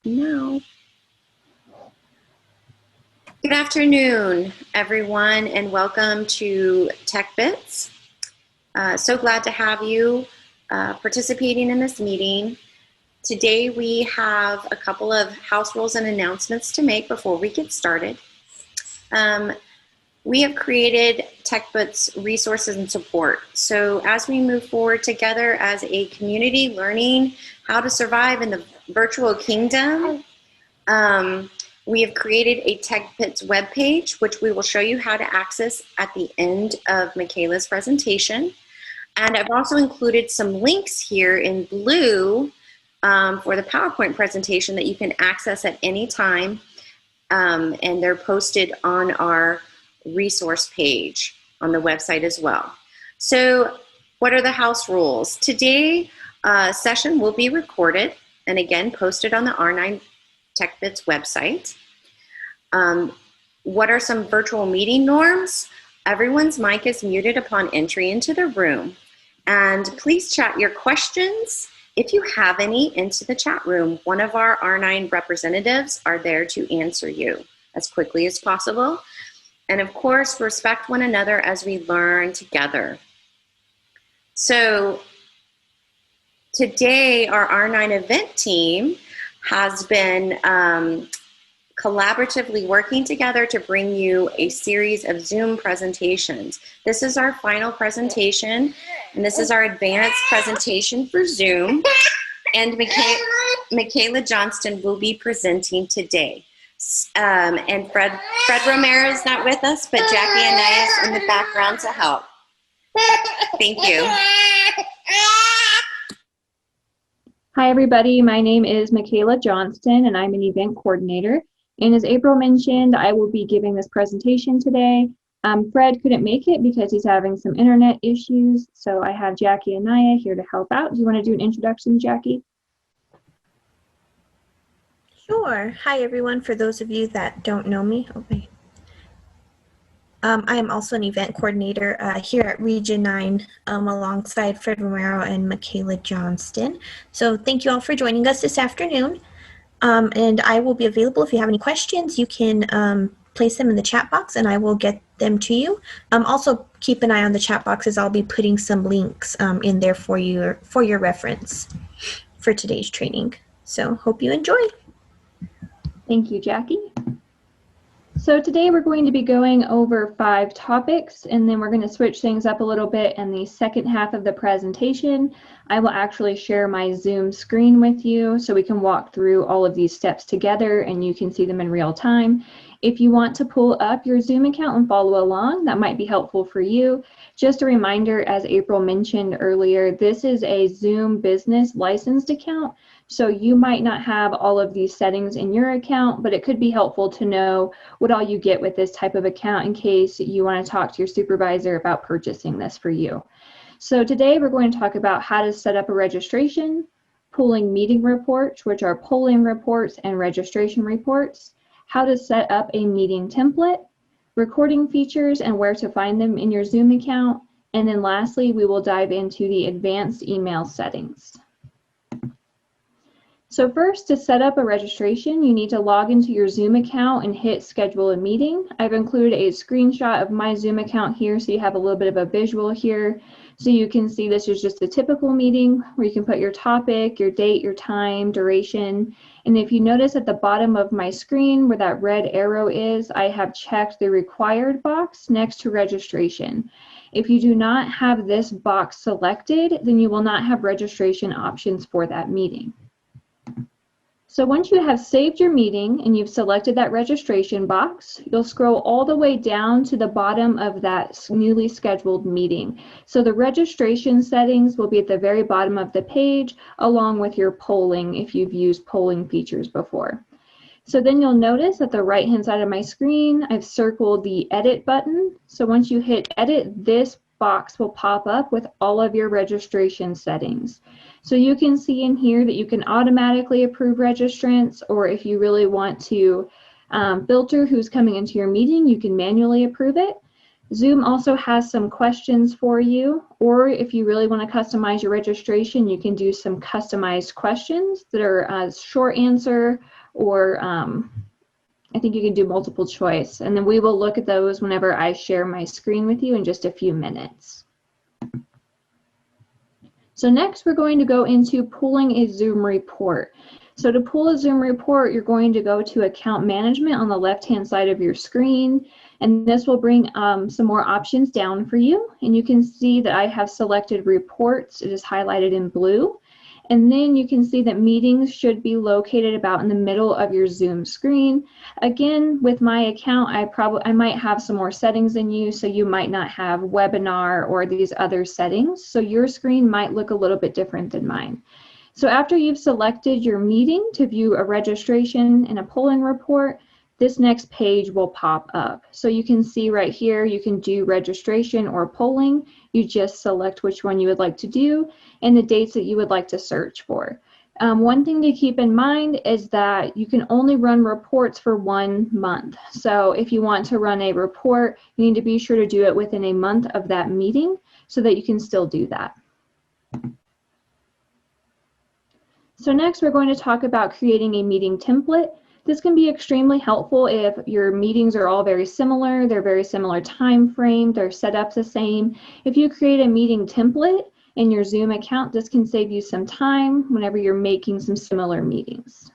now. Good afternoon, everyone, and welcome to Tech Bits. So glad to have you participating in this meeting. Today we have a couple of house rules and announcements to make before we get started. We have created TechBits resources and support. So as we move forward together as a community learning how to survive in the virtual kingdom, we have created a TechBits webpage, which we will show you how to access at the end of Michaela's presentation. And I've also included some links here in blue for the PowerPoint presentation that you can access at any time. And they're posted on our resource page on the website as well. So what are the house rules? Today, session will be recorded and again posted on the R9 TechBits website. What are some virtual meeting norms? Everyone's mic is muted upon entry into the room. And please chat your questions, if you have any, into the chat room. One of our R9 representatives are there to answer you as quickly as possible. And of course, respect one another as we learn together. So today, our R9 event team has been collaboratively working together to bring you a series of Zoom presentations. This is our final presentation, and this is our advanced presentation for Zoom. And Michaela Johnston will be presenting today. And Fred Romero is not with us, but Jackie and I is in the background to help. Thank you. Hi, everybody. My name is Michaela Johnston, and I'm an event coordinator. And as April mentioned, I will be giving this presentation today. Fred couldn't make it because he's having some internet issues, so I have Jackie and Naya here to help out. Do you want to do an introduction, Jackie? Sure. Hi, everyone. For those of you that don't know me, I am also an event coordinator here at Region 9 alongside Fred Romero and Michaela Johnston. So thank you all for joining us this afternoon. And I will be available if you have any questions. You can place them in the chat box and I will get them to you. Also keep an eye on the chat box as I'll be putting some links in there for your reference for today's training. So hope you enjoy. Thank you, Jackie. So today we're going to be going over 5 topics, and then we're going to switch things up a little bit. In the second half of the presentation, I will actually share my Zoom screen with you so we can walk through all of these steps together and you can see them in real time. If you want to pull up your Zoom account and follow along, that might be helpful for you. Just a reminder, as April mentioned earlier, this is a Zoom business licensed account. So you might not have all of these settings in your account, but it could be helpful to know what all you get with this type of account in case you want to talk to your supervisor about purchasing this for you. So today we're going to talk about how to set up a registration, pulling meeting reports, which are polling reports and registration reports, how to set up a meeting template, recording features and where to find them in your Zoom account, and then lastly, we will dive into the advanced email settings. So first, to set up a registration, you need to log into your Zoom account and hit schedule a meeting. I've included a screenshot of my Zoom account here so you have a little bit of a visual here. So you can see this is just a typical meeting where you can put your topic, your date, your time, duration. And if you notice at the bottom of my screen where that red arrow is, I have checked the required box next to registration. If you do not have this box selected, then you will not have registration options for that meeting. So once you have saved your meeting and you've selected that registration box, you'll scroll all the way down to the bottom of that newly scheduled meeting. So the registration settings will be at the very bottom of the page, along with your polling if you've used polling features before. So then you'll notice at the right-hand side of my screen, I've circled the edit button. So once you hit edit, this box will pop up with all of your registration settings. So you can see in here that you can automatically approve registrants, or if you really want to filter who's coming into your meeting, you can manually approve it. Zoom also has some questions for you, or if you really want to customize your registration, you can do some customized questions that are a short answer or I think you can do multiple choice. And then we will look at those whenever I share my screen with you in just a few minutes. So next we're going to go into pulling a Zoom report. So to pull a Zoom report, you're going to go to account management on the left-hand side of your screen, and this will bring some more options down for you. And you can see that I have selected reports. It is highlighted in blue. And then you can see that meetings should be located about in the middle of your Zoom screen. Again, with my account, I might have some more settings than you, so you might not have webinar or these other settings. So your screen might look a little bit different than mine. So after you've selected your meeting to view a registration and a polling report, this next page will pop up. So you can see right here, you can do registration or polling. You just select which one you would like to do and the dates that you would like to search for. One thing to keep in mind is that you can only run reports for 1 month. So if you want to run a report, you need to be sure to do it within a month of that meeting so that you can still do that. So next we're going to talk about creating a meeting template. This can be extremely helpful if your meetings are all very similar, they're very similar time frame, they're set up the same. If you create a meeting template in your Zoom account, this can save you some time whenever you're making some similar meetings.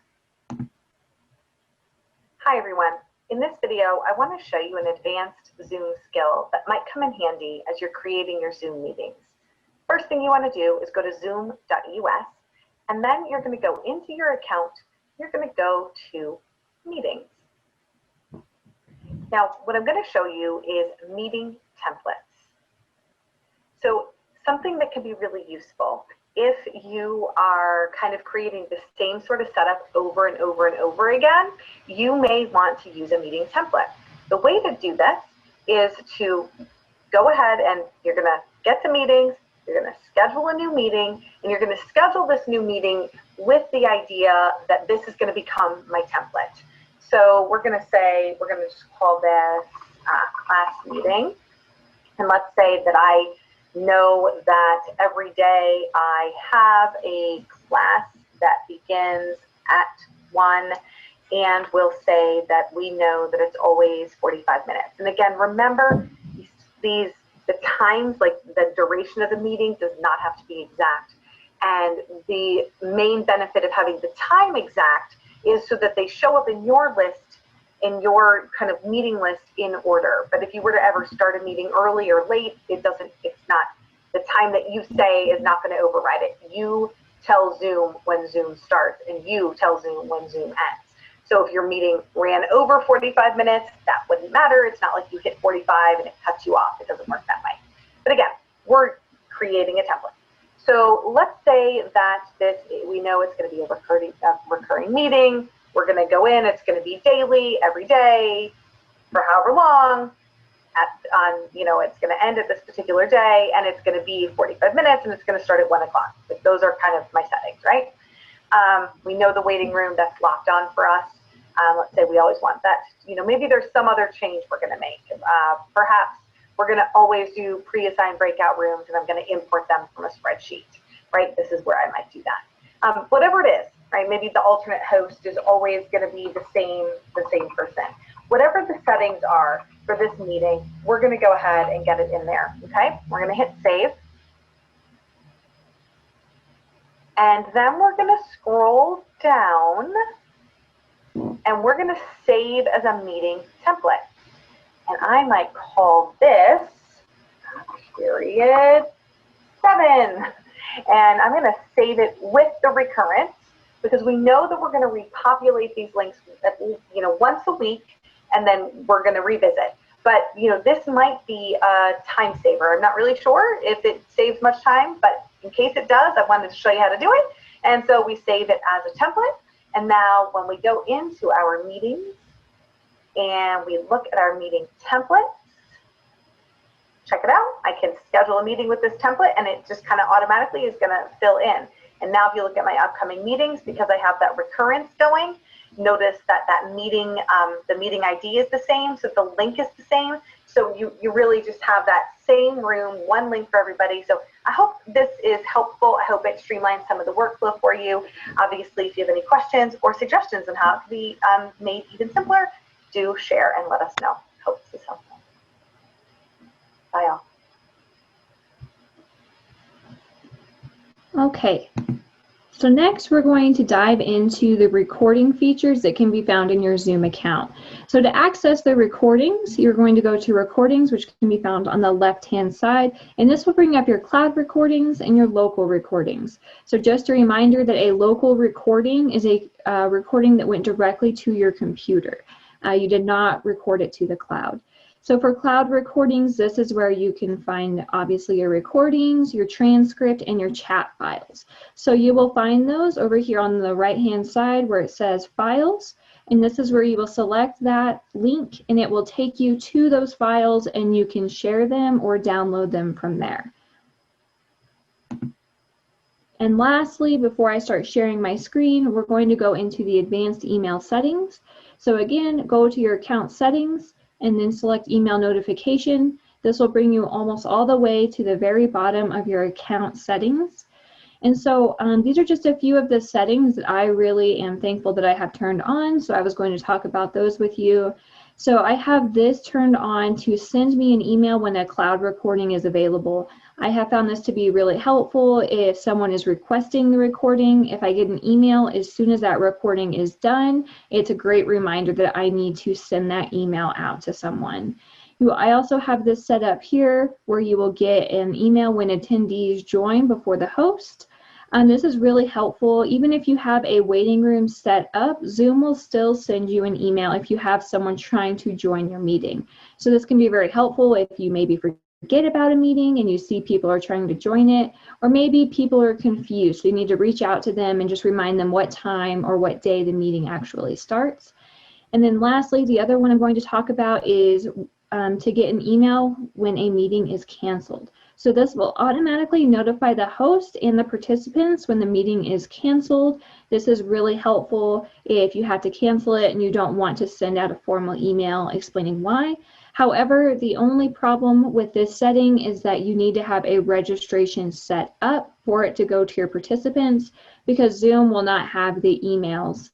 Hi everyone. In this video, I want to show you an advanced Zoom skill that might come in handy as you're creating your Zoom meetings. First thing you want to do is go to zoom.us, and then you're going to go into your account. You're going to go to meetings. Now, what I'm going to show you is meeting templates. So something that can be really useful if you are kind of creating the same sort of setup over and over and over again, you may want to use a meeting template. The way to do this is to go ahead and you're going to get to meetings, you're going to schedule a new meeting, and you're going to schedule this new meeting with the idea that this is going to become my template. So we're going to say, we're going to just call this class meeting. And let's say that I know that every day I have a class that begins at 1, and we'll say that we know that it's always 45 minutes. And again, remember the times, like the duration of the meeting does not have to be exact. And the main benefit of having the time exact is so that they show up in your list, in your kind of meeting list in order. But if you were to ever start a meeting early or late, it's not, the time that you say is not going to override it. You tell Zoom when Zoom starts, and you tell Zoom when Zoom ends. So if your meeting ran over 45 minutes, that wouldn't matter. It's not like you hit 45 and it cuts you off. It doesn't work that way. But again, we're creating a template. So let's say that we know it's going to be a recurring meeting. We're going to go in. It's going to be daily, every day, for however long. It's going to end at this particular day, and it's going to be 45 minutes, and it's going to start at 1 o'clock. Like, those are kind of my settings, right? We know the waiting room that's locked on for us. Let's say we always want that. Maybe there's some other change we're going to make. Perhaps we're going to always do pre-assigned breakout rooms, and I'm going to import them from a spreadsheet, right? This is where I might do that. Whatever it is, right? Maybe the alternate host is always going to be the same person. Whatever the settings are for this meeting, we're going to go ahead and get it in there, okay? We're going to hit save. And then we're going to scroll down, and we're going to save as a meeting template. And I might call this period 7. And I'm going to save it with the recurrence, because we know that we're going to repopulate these links once a week, and then we're going to revisit. But this might be a time saver. I'm not really sure if it saves much time, but in case it does, I wanted to show you how to do it. And so we save it as a template. And now when we go into our meetings and we look at our meeting templates, check it out. I can schedule a meeting with this template, and it just kind of automatically is going to fill in. And now if you look at my upcoming meetings, because I have that recurrence going, notice that meeting, the meeting ID is the same, so the link is the same. So you really just have that same room, one link for everybody. So I hope this is helpful. I hope it streamlines some of the workflow for you. Obviously, if you have any questions or suggestions on how it can be made even simpler, do share and let us know. Hope this is helpful. Bye all. Okay, so next we're going to dive into the recording features that can be found in your Zoom account. So to access the recordings, you're going to go to recordings, which can be found on the left-hand side, and this will bring up your cloud recordings and your local recordings. So just a reminder that a local recording is a recording that went directly to your computer. You did not record it to the cloud. So for cloud recordings, this is where you can find obviously your recordings, your transcript, and your chat files. So you will find those over here on the right-hand side where it says Files, and this is where you will select that link and it will take you to those files and you can share them or download them from there. And lastly, before I start sharing my screen, we're going to go into the advanced email settings. So again, go to your account settings and then select email notification. This will bring you almost all the way to the very bottom of your account settings. And so these are just a few of the settings that I really am thankful that I have turned on. So I was going to talk about those with you. So I have this turned on to send me an email when a cloud recording is available. I have found this to be really helpful if someone is requesting the recording. If I get an email as soon as that recording is done, it's a great reminder that I need to send that email out to someone. I also have this set up here where you will get an email when attendees join before the host. This is really helpful. Even if you have a waiting room set up, Zoom will still send you an email if you have someone trying to join your meeting. So this can be very helpful if you maybe forget about a meeting and you see people are trying to join it, or maybe people are confused. So you need to reach out to them and just remind them what time or what day the meeting actually starts. And then lastly, the other one I'm going to talk about is to get an email when a meeting is canceled. So this will automatically notify the host and the participants when the meeting is canceled. This is really helpful if you have to cancel it and you don't want to send out a formal email explaining why. However, the only problem with this setting is that you need to have a registration set up for it to go to your participants, because Zoom will not have the emails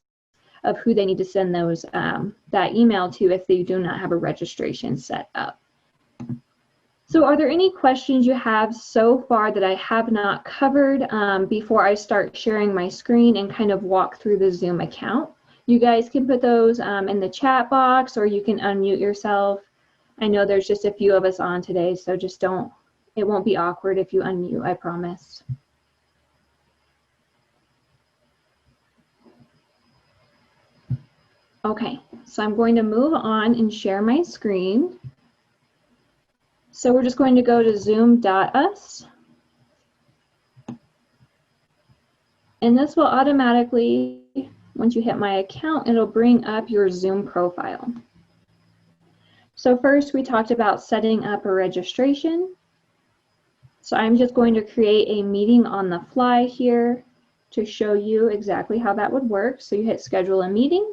of who they need to send those that email to if they do not have a registration set up. So are there any questions you have so far that I have not covered before I start sharing my screen and kind of walk through the Zoom account? You guys can put those in the chat box, or you can unmute yourself. I know there's just a few of us on today, so just don't, it won't be awkward if you unmute, I promise. Okay, so I'm going to move on and share my screen. So we're just going to go to zoom.us. And this will automatically, once you hit my account, it'll bring up your Zoom profile. So first we talked about setting up a registration. So I'm just going to create a meeting on the fly here to show you exactly how that would work. So you hit schedule a meeting.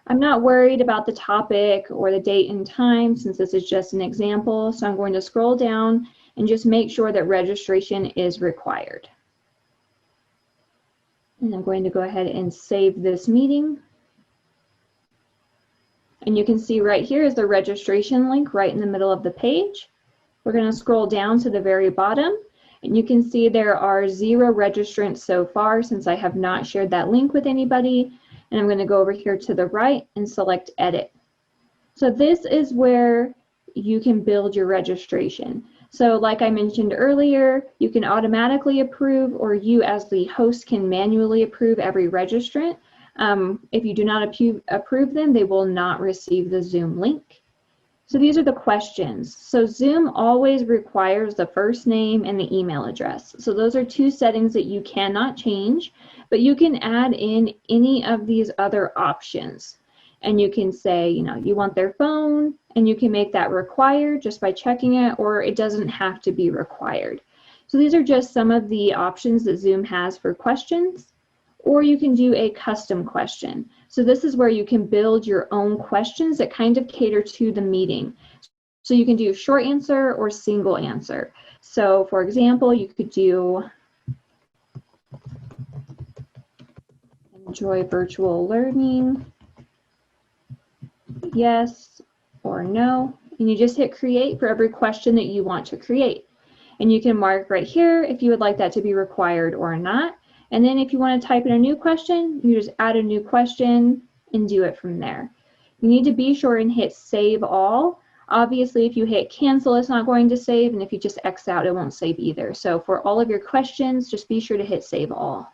I'm not worried about the topic or the date and time since this is just an example. So I'm going to scroll down and just make sure that registration is required. And I'm going to go ahead and save this meeting. And you can see right here is the registration link right in the middle of the page. We're going to scroll down to the very bottom, and you can see there are 0 registrants so far since I have not shared that link with anybody. And I'm going to go over here to the right and select edit. So this is where you can build your registration. So like I mentioned earlier, you can automatically approve, or you as the host can manually approve every registrant. If you do not approve them, they will not receive the Zoom link. So these are the questions. So Zoom always requires the first name and the email address. So those are 2 settings that you cannot change, but you can add in any of these other options. And you can say, you know, you want their phone, and you can make that required just by checking it, or it doesn't have to be required. So these are just some of the options that Zoom has for questions. Or you can do a custom question. So this is where you can build your own questions that kind of cater to the meeting. So you can do short answer or single answer. So for example, you could do enjoy virtual learning, yes or no, and you just hit create for every question that you want to create. And you can mark right here if you would like that to be required or not. And then if you want to type in a new question, you just add a new question and do it from there. You need to be sure and hit save all. Obviously, if you hit cancel, it's not going to save, and if you just X out, it won't save either. So for all of your questions, just be sure to hit save all.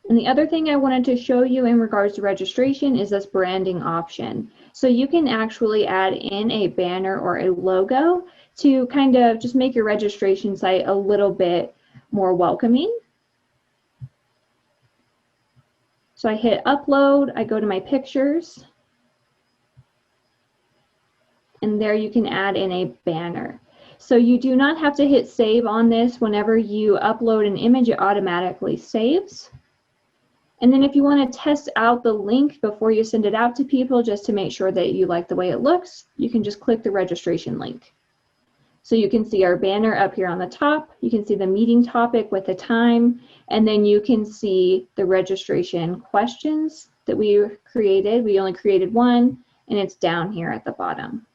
And the other thing I wanted to show you in regards to registration is this branding option. So you can actually add in a banner or a logo to kind of just make your registration site a little bit more welcoming. So I hit upload, I go to my pictures, and there you can add in a banner. So you do not have to hit save on this. Whenever you upload an image, it automatically saves. And then if you want to test out the link before you send it out to people, just to make sure that you like the way it looks, you can just click the registration link. So you can see our banner up here on the top. You can see the meeting topic with the time, and then you can see the registration questions that we created. We only created one, and it's down here at the bottom.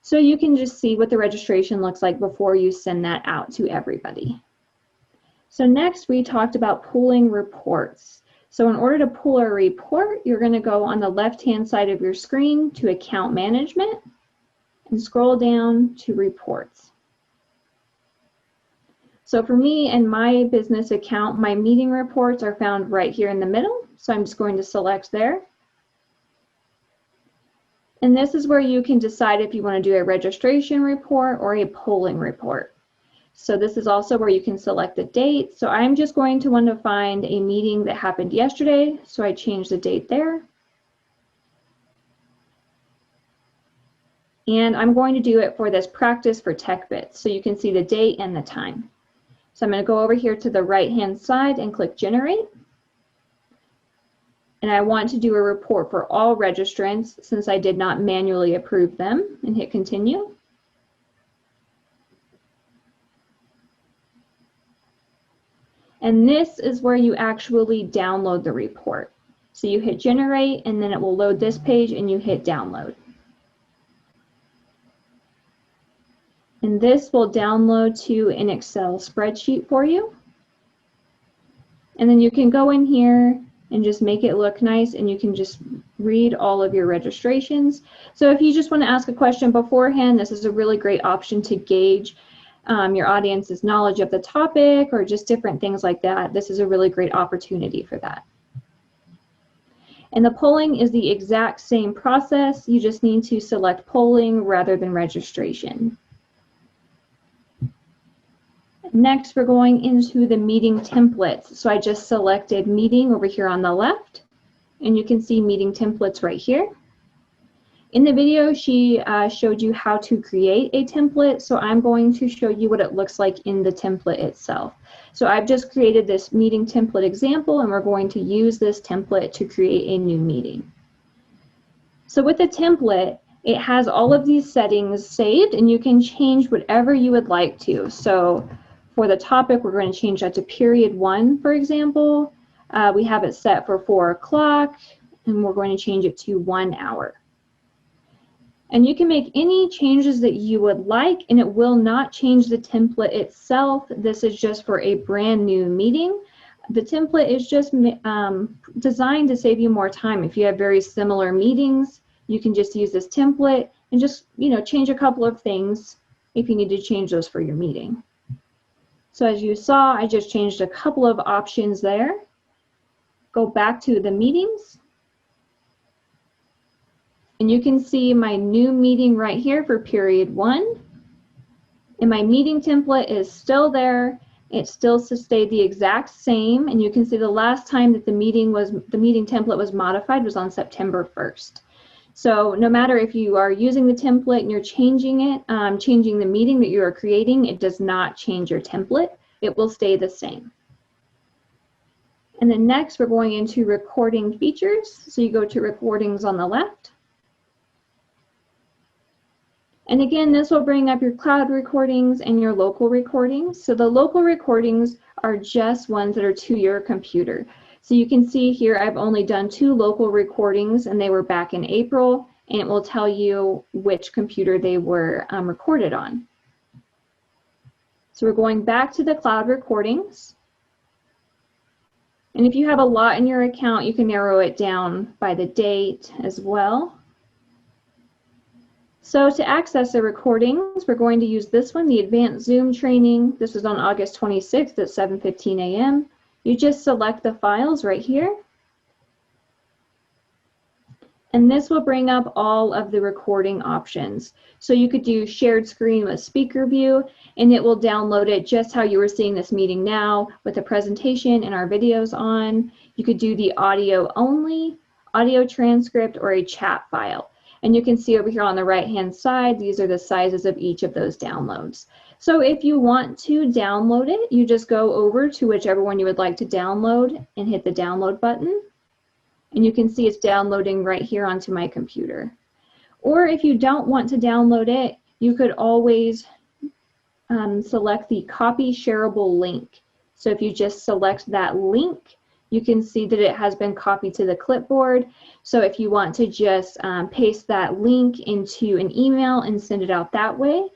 So you can just see what the registration looks like before you send that out to everybody. So next we talked about pulling reports. So in order to pull a report, you're going to go on the left-hand side of your screen to Account Management and scroll down to Reports. So for me and my business account, my meeting reports are found right here in the middle. So I'm just going to select there. And this is where you can decide if you want to do a registration report or a polling report. So this is also where you can select the date. So I'm just going to want to find a meeting that happened yesterday. So I change the date there. And I'm going to do it for this practice for TechBits. So you can see the date and the time. So I'm going to go over here to the right-hand side and click Generate. And I want to do a report for all registrants since I did not manually approve them, and hit Continue. And this is where you actually download the report. So you hit Generate, and then it will load this page, and you hit Download. And this will download to an Excel spreadsheet for you. And then you can go in here and just make it look nice, and you can just read all of your registrations. So if you just want to ask a question beforehand, this is a really great option to gauge your audience's knowledge of the topic or just different things like that. This is a really great opportunity for that. And the polling is the exact same process. You just need to select polling rather than registration. Next, we're going into the meeting templates. So I just selected meeting over here on the left, and you can see meeting templates right here. In the video, she showed you how to create a template, so I'm going to show you what it looks like in the template itself. So I've just created this meeting template example, and we're going to use this template to create a new meeting. So with the template, it has all of these settings saved, and you can change whatever you would like to. So for the topic, we're going to change that to period 1, for example. We have it set for 4 o'clock, and we're going to change it to 1 hour. And you can make any changes that you would like, and it will not change the template itself. This is just for a brand new meeting. The template is just designed to save you more time. If you have very similar meetings, you can just use this template and just, change a couple of things if you need to change those for your meeting. So as you saw, I just changed a couple of options there. Go back to the meetings. And you can see my new meeting right here for period 1. And my meeting template is still there. It still stayed the exact same. And you can see the last time that the meeting template was modified was on September 1st. So no matter if you are using the template and you're changing it, changing the meeting that you are creating, it does not change your template. It will stay the same. And then next, we're going into recording features. So you go to recordings on the left. And again, this will bring up your cloud recordings and your local recordings. So the local recordings are just ones that are to your computer. So you can see here, I've only done 2 local recordings and they were back in April, and it will tell you which computer they were recorded on. So we're going back to the cloud recordings. And if you have a lot in your account, you can narrow it down by the date as well. So to access the recordings, we're going to use this one, the Advanced Zoom Training. This was on August 26th at 7:15 a.m. You just select the files right here. And this will bring up all of the recording options. So you could do shared screen with speaker view, and it will download it just how you were seeing this meeting now with the presentation and our videos on. You could do the audio only, audio transcript, or a chat file. And you can see over here on the right-hand side, these are the sizes of each of those downloads. So if you want to download it, you just go over to whichever one you would like to download and hit the download button. And you can see it's downloading right here onto my computer. Or if you don't want to download it, you could always select the copy shareable link. So if you just select that link, you can see that it has been copied to the clipboard. So if you want to just paste that link into an email and send it out that way,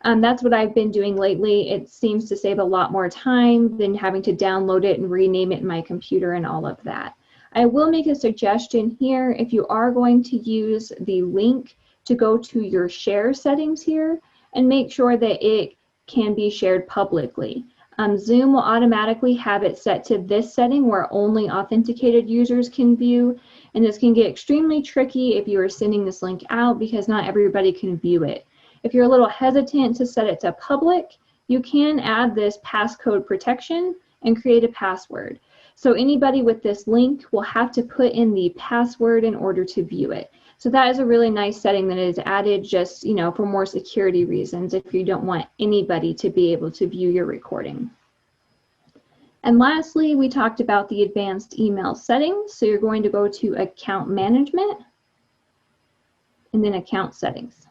that's what I've been doing lately. It seems to save a lot more time than having to download it and rename it in my computer and all of that. I will make a suggestion here. If you are going to use the link, to go to your share settings here and make sure that it can be shared publicly. Zoom will automatically have it set to this setting where only authenticated users can view, and this can get extremely tricky if you are sending this link out because not everybody can view it. If you're a little hesitant to set it to public, you can add this passcode protection and create a password. So anybody with this link will have to put in the password in order to view it. So that is a really nice setting that is added just, for more security reasons if you don't want anybody to be able to view your recording. And lastly, we talked about the advanced email settings. So you're going to go to Account Management and then Account Settings.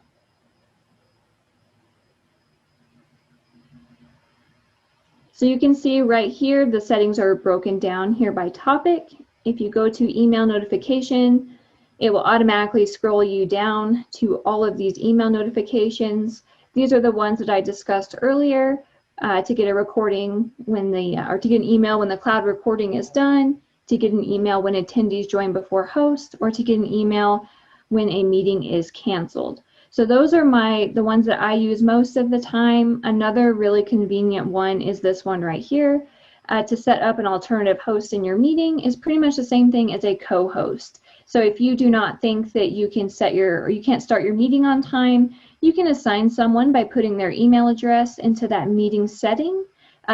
So you can see right here, the settings are broken down here by topic. If you go to email notification, it will automatically scroll you down to all of these email notifications. These are the ones that I discussed earlier to get a recording when or to get an email when the cloud recording is done, to get an email when attendees join before host, or to get an email when a meeting is canceled. So those are the ones that I use most of the time. Another really convenient one is this one right here. To set up an alternative host in your meeting is pretty much the same thing as a co-host. So if you do not think that you can you can't start your meeting on time, you can assign someone by putting their email address into that meeting setting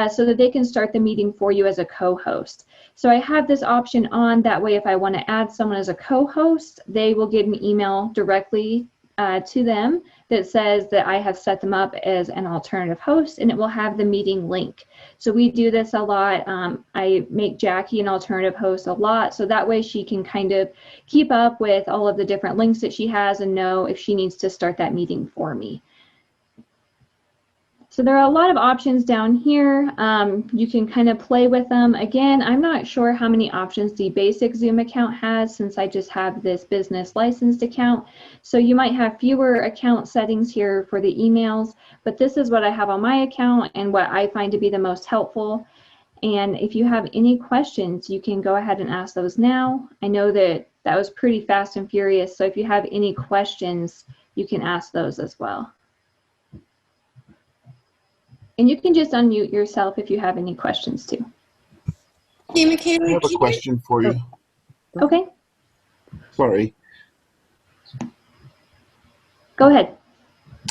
so that they can start the meeting for you as a co-host. So I have this option on, that way if I want to add someone as a co-host, they will get an email directly to them that says that I have set them up as an alternative host, and it will have the meeting link. So we do this a lot. I make Jackie an alternative host a lot, so that way she can kind of keep up with all of the different links that she has and know if she needs to start that meeting for me. So there are a lot of options down here. You can kind of play with them. Again, I'm not sure how many options the basic Zoom account has since I just have this business licensed account. So you might have fewer account settings here for the emails, but this is what I have on my account and what I find to be the most helpful. And if you have any questions, you can go ahead and ask those now. I know that was pretty fast and furious, so if you have any questions, you can ask those as well. And you can just unmute yourself if you have any questions too. Hey, Michaela, I have a question for you. Okay, Sorry. go ahead.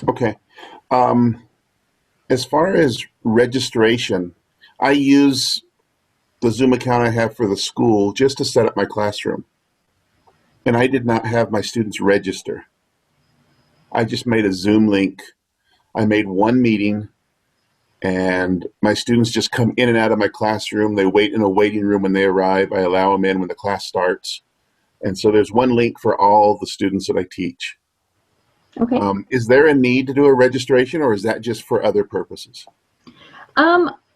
Okay. As far as registration, I use the Zoom account I have for the school just to set up my classroom. And I did not have my students register. I just made a Zoom link. I made one meeting, and my students just come in and out of my classroom. They wait in a waiting room when they arrive. I allow them in when the class starts. And so there's one link for all the students that I teach. Okay. Is there a need to do a registration, or is that just for other purposes?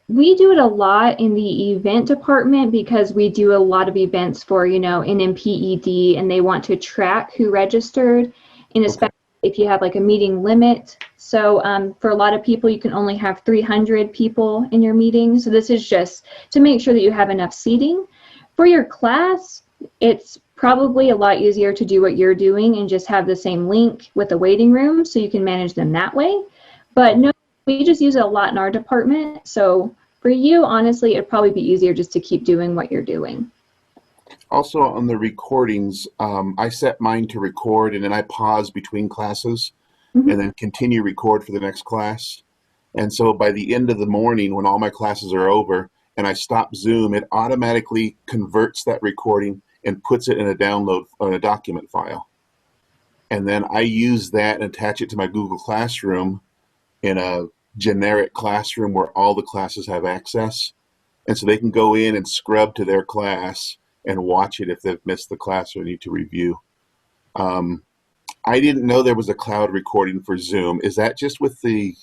We do it a lot in the event department because we do a lot of events for, NMPED, and they want to track who registered, and especially if you have like a meeting limit. So for a lot of people, you can only have 300 people in your meeting. So this is just to make sure that you have enough seating. For your class, it's probably a lot easier to do what you're doing and just have the same link with the waiting room so you can manage them that way. But no, we just use it a lot in our department. So for you, honestly, it'd probably be easier just to keep doing what you're doing. Also on the recordings, I set mine to record and then I pause between classes and then continue record for the next class. And so by the end of the morning, when all my classes are over and I stop Zoom, it automatically converts that recording and puts it in a download on a document file. And then I use that and attach it to my Google Classroom in a generic classroom where all the classes have access. And so they can go in and scrub to their class and watch it if they've missed the class or need to review. I didn't know there was a cloud recording for Zoom. Is that just with the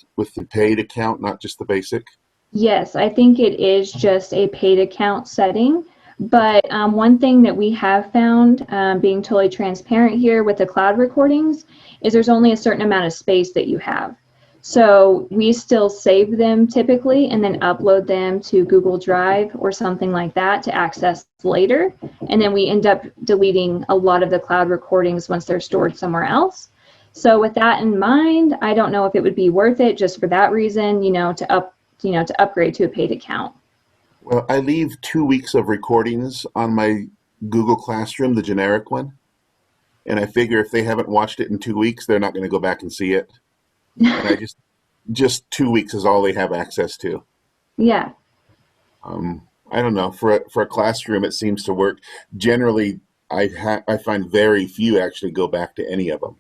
paid account, not just the basic? Yes, I think it is just a paid account setting. But one thing that we have found, being totally transparent here with the cloud recordings, is there's only a certain amount of space that you have. So we still save them typically and then upload them to Google Drive or something like that to access later. And then we end up deleting a lot of the cloud recordings once they're stored somewhere else. So with that in mind, I don't know if it would be worth it just for that reason, to upgrade to a paid account. Well, I leave 2 weeks of recordings on my Google Classroom, the generic one. And I figure if they haven't watched it in 2 weeks, they're not going to go back and see it. And I just 2 weeks is all they have access to. Yeah. I don't know. For a classroom, it seems to work. Generally, I find very few actually go back to any of them.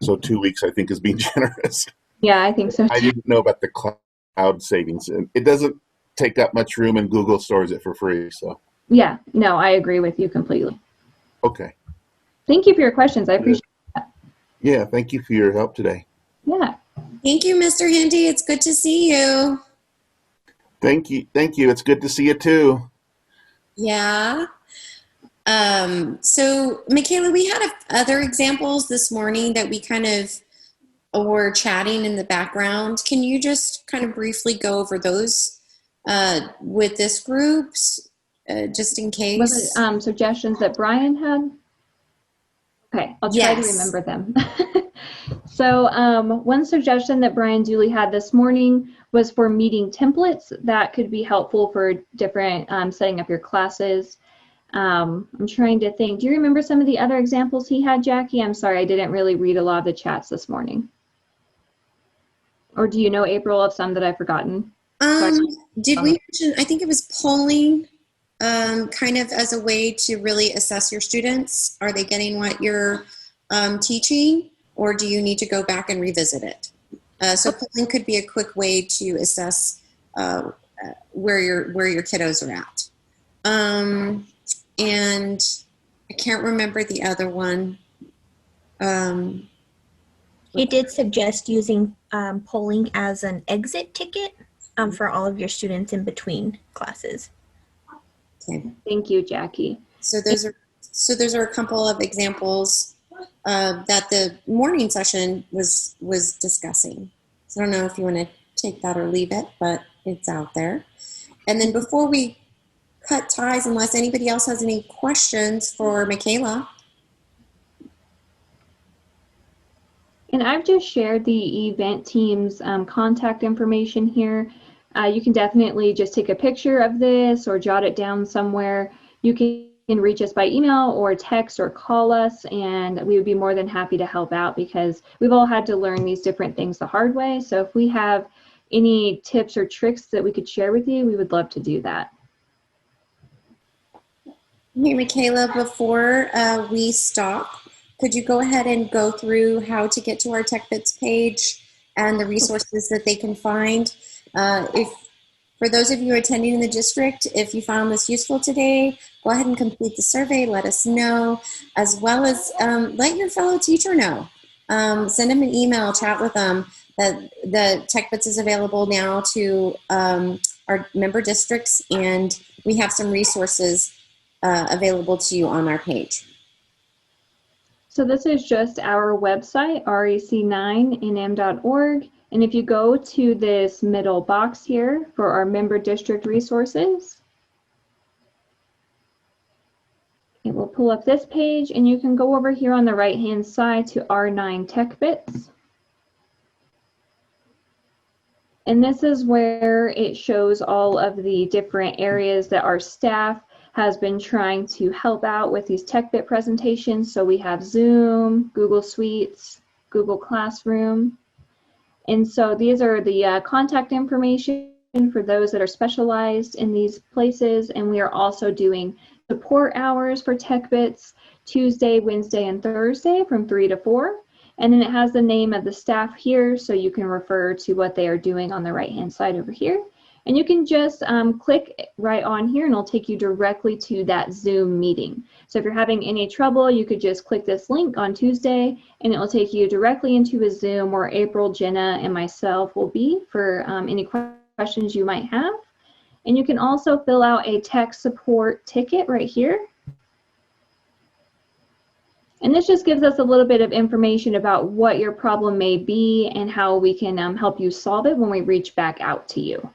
So 2 weeks, I think, is being generous. Yeah, I think so too. I didn't know about the cloud savings. It doesn't take up much room, and Google stores it for free. So. Yeah. No, I agree with you completely. Okay. Thank you for your questions. I appreciate that. Yeah. Thank you for your help today. Yeah. Thank you, Mr. Hindy. It's good to see you. Thank you. Thank you. It's good to see you too. Yeah. So Michaela, we had other examples this morning that we kind of were chatting in the background. Can you just kind of briefly go over those with this group, just in case? Was it suggestions that Brian had? Okay, I'll try to remember them. So one suggestion that Brian Dooley had this morning was for meeting templates that could be helpful for different setting up your classes. I'm trying to think. Do you remember some of the other examples he had, Jackie? I'm sorry, I didn't really read a lot of the chats this morning. Or do you know, April, of some that I've forgotten? Did we mention, I think it was polling, kind of as a way to really assess your students. Are they getting what you're teaching, or do you need to go back and revisit it? So polling could be a quick way to assess where your kiddos are at. And I can't remember the other one. He did suggest using polling as an exit ticket for all of your students in between classes. Okay. Thank you, Jackie. So those are a couple of examples that the morning session was discussing. So I don't know if you want to take that or leave it, but it's out there. And then before we cut ties, unless anybody else has any questions for Michaela. And I've just shared the event team's contact information here. You can definitely just take a picture of this or jot it down somewhere. You can reach us by email or text or call us, and we would be more than happy to help out because we've all had to learn these different things the hard way. So if we have any tips or tricks that we could share with you, we would love to do that. Hey, Michaela, before we stop, could you go ahead and go through how to get to our TechBits page and the resources that they can find? For those of you attending in the district, if you found this useful today, go ahead and complete the survey, let us know, as well as let your fellow teacher know. send them an email, chat with them. The TechBits is available now to our member districts, and we have some resources available to you on our page. So this is just our website, rec9nm.org. And if you go to this middle box here for our member district resources, it will pull up this page, and you can go over here on the right-hand side to R9 TechBits. And this is where it shows all of the different areas that our staff has been trying to help out with these TechBit presentations. So we have Zoom, Google Suites, Google Classroom. And so these are the contact information for those that are specialized in these places. And we are also doing support hours for TechBits Tuesday, Wednesday, and Thursday from 3 to 4. And then it has the name of the staff here, so you can refer to what they are doing on the right-hand side over here. And you can just click right on here, and it'll take you directly to that Zoom meeting. So if you're having any trouble, you could just click this link on Tuesday, and it will take you directly into a Zoom where April, Jenna, and myself will be for any questions you might have. And you can also fill out a tech support ticket right here. And this just gives us a little bit of information about what your problem may be and how we can help you solve it when we reach back out to you.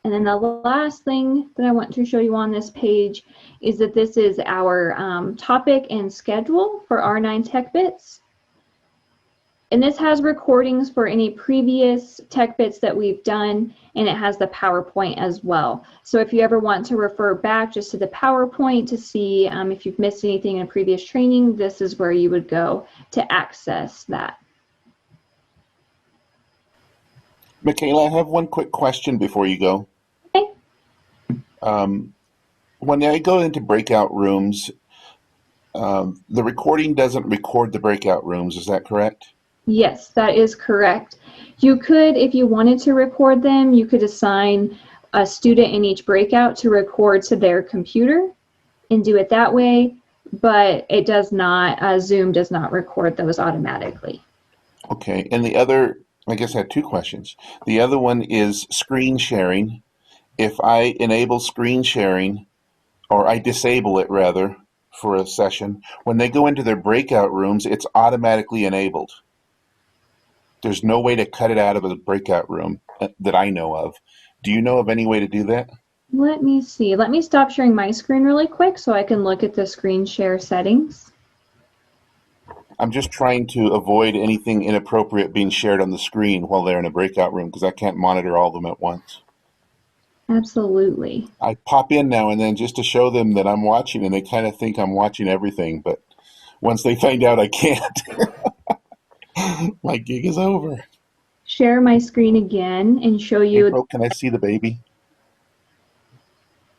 And then the last thing that I want to show you on this page is that this is our topic and schedule for R9 TechBits. And this has recordings for any previous TechBits that we've done, and it has the PowerPoint as well. So if you ever want to refer back just to the PowerPoint to see if you've missed anything in a previous training, this is where you would go to access that. Michaela, I have one quick question before you go. Okay. When I go into breakout rooms, the recording doesn't record the breakout rooms, is that correct? Yes, that is correct. You could, if you wanted to record them, you could assign a student in each breakout to record to their computer and do it that way, but it does not, Zoom does not record those automatically. Okay, and the other, I guess I have two questions. The other one is screen sharing. If I enable screen sharing, or I disable it rather, for a session, when they go into their breakout rooms, it's automatically enabled. There's no way to cut it out of a breakout room that I know of. Do you know of any way to do that? Let me see. Let me stop sharing my screen really quick so I can look at the screen share settings. I'm just trying to avoid anything inappropriate being shared on the screen while they're in a breakout room because I can't monitor all of them at once. Absolutely. I pop in now and then just to show them that I'm watching, and they kind of think I'm watching everything, but once they find out I can't, my gig is over. Share my screen again and show you. April, can I see the baby?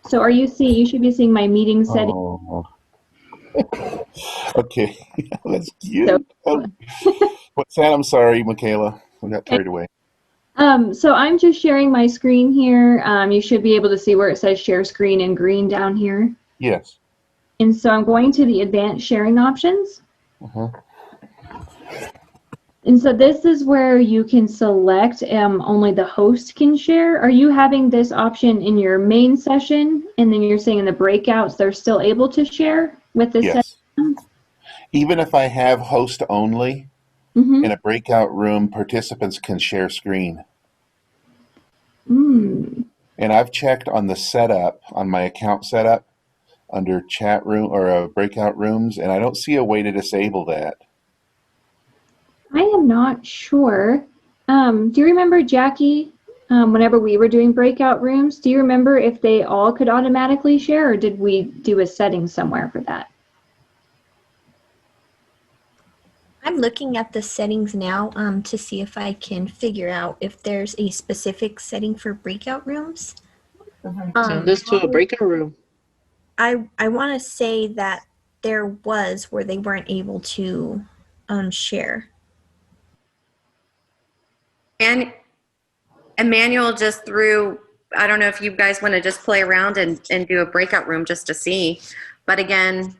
So are you seeing, you should be seeing my meeting setting. Oh. Okay, that's cute. So, What's that? I'm sorry, Michaela. I got carried away. So I'm just sharing my screen here. You should be able to see where it says share screen in green down here. Yes. And so I'm going to the advanced sharing options. Uh-huh. And so this is where you can select only the host can share. Are you having this option in your main session, and then you're saying in the breakouts they're still able to share with this Yes. session? Even if I have host only, Mm-hmm. in a breakout room, participants can share screen. Mm. And I've checked on the setup, on my account setup, under chat room or breakout rooms, and I don't see a way to disable that. I am not sure. Do you remember, Jackie, whenever we were doing breakout rooms, do you remember if they all could automatically share, or did we do a setting somewhere for that? I'm looking at the settings now to see if I can figure out if there's a specific setting for breakout rooms. Send this to a breakout room. I want to say that there was where they weren't able to share. And Emmanuel just threw, I don't know if you guys want to just play around and do a breakout room just to see. But again,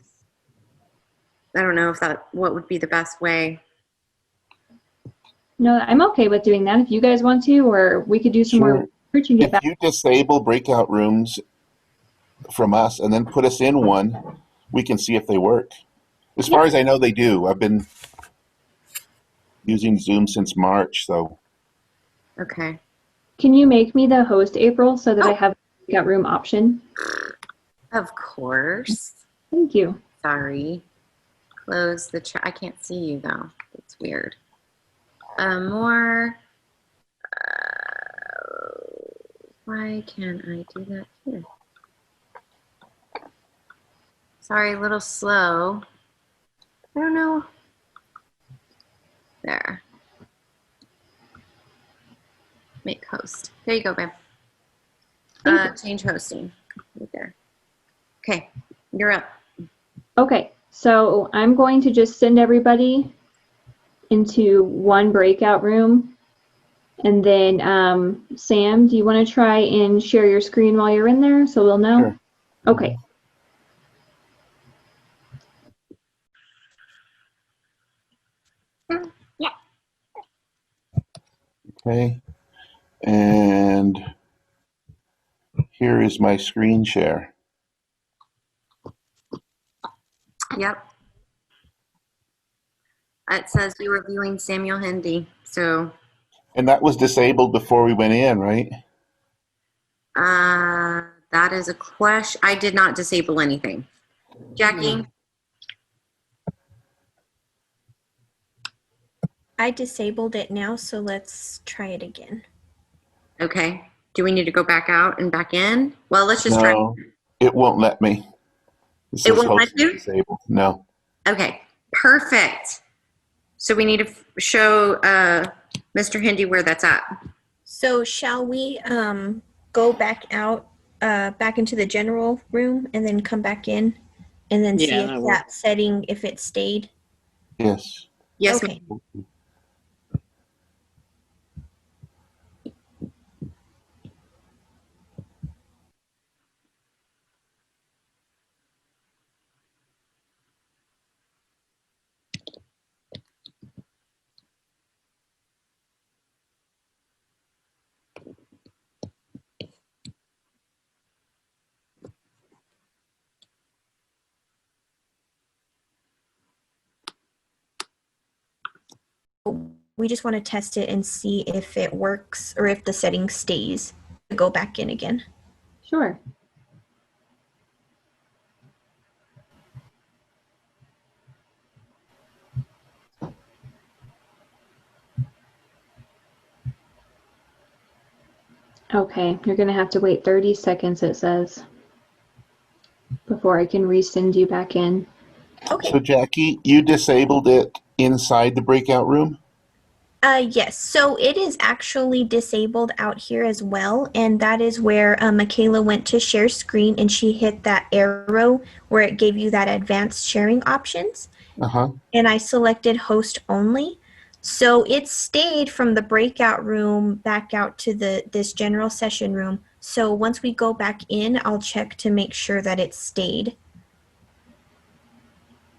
I don't know if what would be the best way. No, I'm okay with doing that if you guys want to, or we could do some Sure. more research and get If back. you disable breakout rooms from us and then put us in one, we can see if they work. As far as I know, they do. I've been using Zoom since March, so Okay. Can you make me the host, April, so that I Oh. have a breakout room option? Of course. Thank you. Sorry. Close the chat. I can't see you though. It's weird. More. Why can't I do that here? Sorry, a little slow. I don't know. There. Make host. There you go, babe. Change hosting. Right there. Okay, you're up. Okay, so I'm going to just send everybody into one breakout room. And then, Sam, do you want to try and share your screen while you're in there so we'll know? Sure. Okay. Yeah. okay. And here is my screen share. Yep. It says you were viewing Samuel Hindi. So And that was disabled before we went in, right? that is a question. I did not disable anything. Jackie? I disabled it now, so let's try it again. Okay. Do we need to go back out and back in? Well, let's just try. No, it won't let me. It It says won't let host is you? disabled. No. Okay. Perfect. So we need to show Mr. Hindi where that's at. So shall we go back out, back into the general room and then come back in and then see Yeah, if that that works. setting, if it stayed? Yes. Yes. Okay. We just want to test it and see if it works or if the setting stays. Go back in again. Sure. Okay, you're going to have to wait 30 seconds, it says, before I can resend you back in. Okay. So Jackie, you disabled it inside the breakout room? Yes, so it is actually disabled out here as well, and that is where Michaela went to share screen and she hit that arrow where it gave you that advanced sharing options, Uh-huh. and I selected host only. So it stayed from the breakout room back out to this general session room. So once we go back in, I'll check to make sure that it stayed.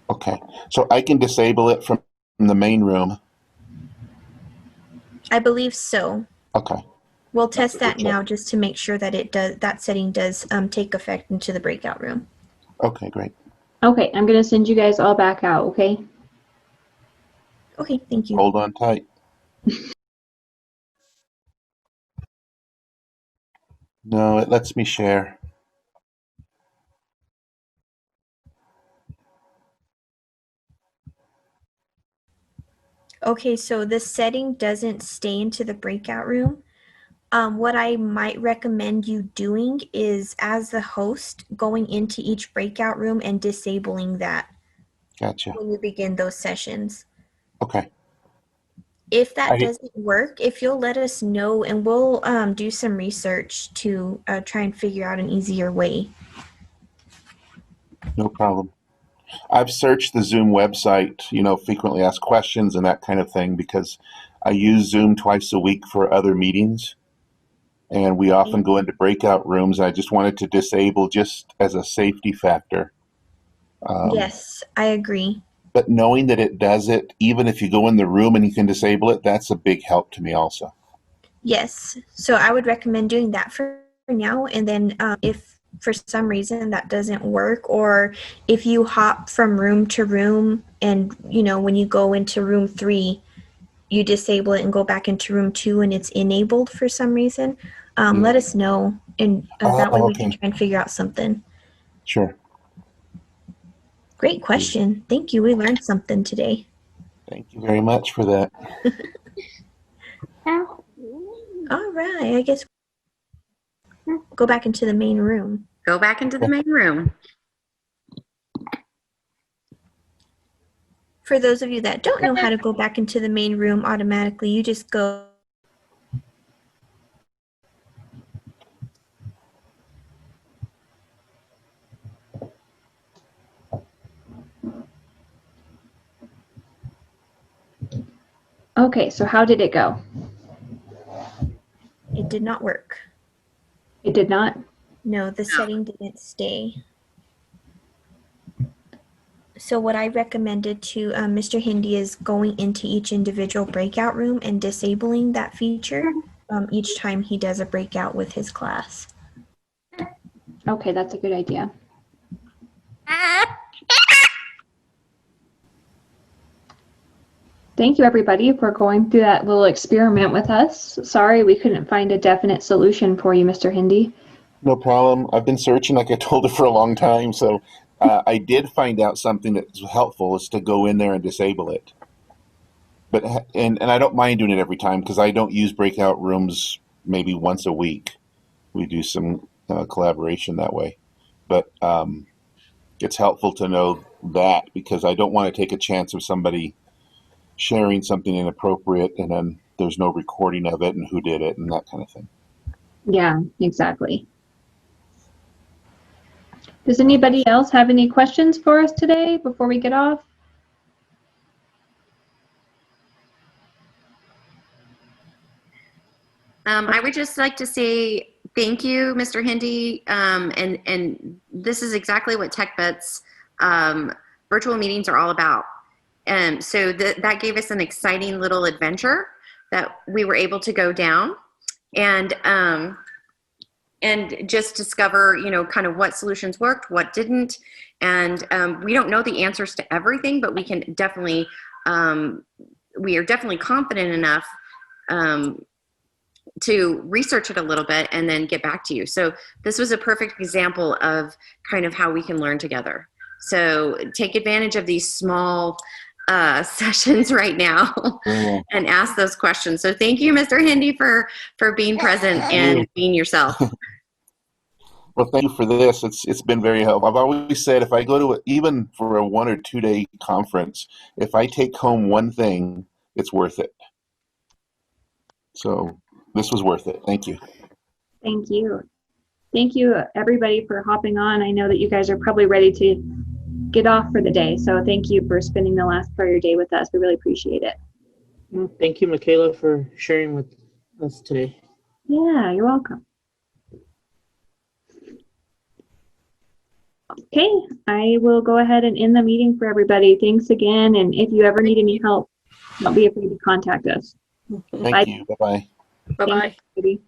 Okay. So I can disable it from the main room. I believe so. Okay. We'll test that Check. now just to make sure that it does, that setting does take effect into the breakout room. Okay, great. Okay, I'm going to send you guys all back out, okay? Okay, thank you. Hold on tight. No, it lets me share. Okay, so the setting doesn't stay into the breakout room. What I might recommend you doing is, as the host, going into each breakout room and disabling that Gotcha. when you begin those sessions. Okay. If that I- doesn't work, if you'll let us know, and we'll do some research to try and figure out an easier way. No problem. I've searched the Zoom website, frequently asked questions and that kind of thing, because I use Zoom twice a week for other meetings. And we often go into breakout rooms. I just wanted to disable just as a safety factor. Yes, I agree. but knowing that it does it, even if you go in the room and you can disable it, that's a big help to me also. Yes. So I would recommend doing that for now. And then if for some reason that doesn't work, or if you hop from room to room and, you know, when you go into room 3, you disable it and go back into room 2 and it's enabled for some reason, let us know. And that way we can Okay. try and figure out something. Sure. Great question. Thank you. We learned something today. Thank you very much for that. All right. I guess we'll go back into the main room. Go back into the main room. For those of you that don't know how to go back into the main room automatically, you just go Okay, so how did it go? It did not work. It did not? No, the setting didn't stay. So what I recommended to Mr. Hindi is going into each individual breakout room and disabling that feature each time he does a breakout with his class. Okay, that's a good idea. Thank you, everybody, for going through that little experiment with us. Sorry we couldn't find a definite solution for you, Mr. Hindi. No problem. I've been searching, like I told you, for a long time. So I did find out something that's helpful is to go in there and disable it. But and I don't mind doing it every time because I don't use breakout rooms maybe once a week. We do some collaboration that way. But it's helpful to know that because I don't want to take a chance of somebody sharing something inappropriate and then there's no recording of it and who did it and that kind of thing. Yeah, exactly. Does anybody else have any questions for us today before we get off? I would just like to say thank you, Mr. Hindi, and this is exactly what TechBuds virtual meetings are all about. So that gave us an exciting little adventure that we were able to go down and just discover, you know, kind of what solutions worked, what didn't. And we don't know the answers to everything, but we can definitely, we are definitely confident enough to research it a little bit and then get back to you. So this was a perfect example of kind of how we can learn together. So take advantage of these small sessions right now and ask those questions. So thank you, Mr. Hindi, for being present and being yourself. Well, thank you for this. It's been very helpful. I've always said if I go to even for a 1 or 2 day conference, if I take home one thing, it's worth it. So this was worth it. Thank you. Thank you. Thank you, everybody, for hopping on. I know that you guys are probably ready to get off for the day. So thank you for spending the last part of your day with us. We really appreciate it. Thank you, Michaela, for sharing with us today. Yeah, you're welcome. Okay, I will go ahead and end the meeting for everybody. Thanks again. And if you ever need any help, don't be afraid to contact us. Thank you. Bye-bye. Bye-bye. Thanks, everybody.